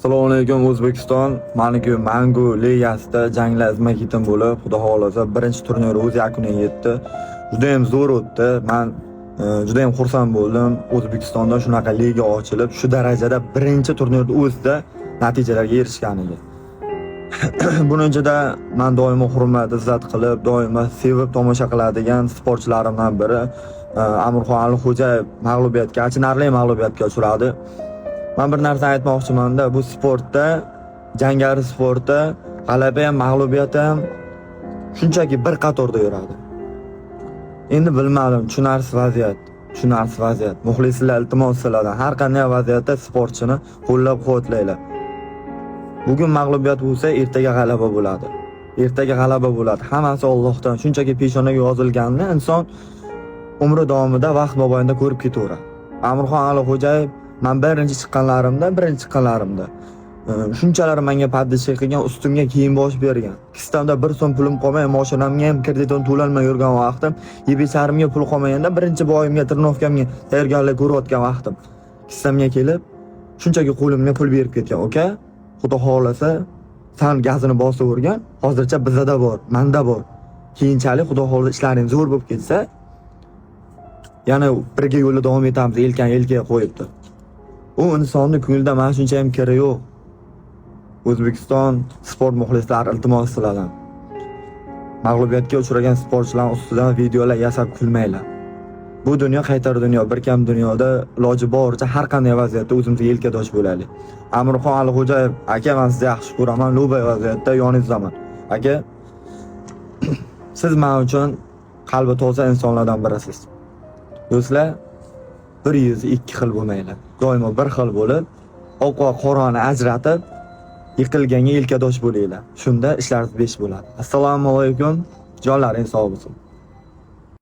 Assalomu alaykum O'zbekiston. Meniki Mangu ligasida janglar izma-ketin bo'lib, xudo xolasa birinchi turnir o'z yakuniga yetdi. Juda ham zo'r o'tdi. Men juda ham xursand bo'ldim. O'zbekistonda shunaqa liga ochilib, shu darajada birinchi turnirda o'zida natijalarga erishganiga. Buni ichida men doimo hurmat, izzat qilib, doimo sevib tomosha qiladigan sportchilarimdan biri Amirxon Alixo'jayev achinarli mag'lubiyatga uchradi. Men bir narsa aytmoqchiman-da, bu sportda, jangari sportda g'alaba ham, mag'lubiyat ham shunchaki bir qatorda yuradi. Endi bilmadim, tushunarsiz vaziyat. Muxlislar iltimos sizlardan har qanday vaziyatda sportchini qo'llab-quvvatlanglar. Bugun mag'lubiyat bo'lsa, ertaga g'alaba bo'ladi. Hammasi Allohdan. Shunchaki peshonaga yozilganini inson umri davomida vaqt mobaynida ko'rib ketaveradi. Amirxon Alixo'jayev men birinchi chiqqanlarimda shunchalar menga padishlik qilgan, ustimga kiyim bosh bergan. Kistamda 1 so'm pulim qolmay, mashinamga ham krediton to'lanmay yurgan vaqtim, yebisarimga pul qolmaganda birinchi boyimga, tirnovkamga tayyorgarlik ko'rayotgan vaqtim. Kistamga kelib, shunchaki qo'limga pul berib ketgan. Oka, xudo xolasa, sen gazini bosib o'rgan, hozircha bizda bor, menda bor. Keyinchalik xudo xolasa ishlaring zo'r bo'lib ketsa, yana birga yo'lda davom etamiz, elkaga qo'yibdi. U insonni ko'nglida mana shuncha ham kiri yo'q. O'zbekiston sport muxlislari iltimos sizlardan. Mag'lubiyatga uchragan sportchilar ustidan videolar yasab kulmanglar. Bu dunyo qaytar dunyo, bir kam dunyoda iloji boricha har qanday vaziyatda o'zimizga yelkadosh bo'laylik. Amirxon Alixo'jayev aka, men sizni yaxshi ko'raman, lo'bay vaziyatda yoningizdaman. Aka, siz men uchun qalbi toza insonlardan birisiz. Do'stlar, bir yuzi ikki xil bo'lmaylar. Doimo bir xil bo'lib, oq va qorani ajratib, yiqilganga yelkadosh bo'linglar. Shunda ishlaringiz besh bo'ladi. Assalomu alaykum. Jonlaringiz sog' bo'lsin.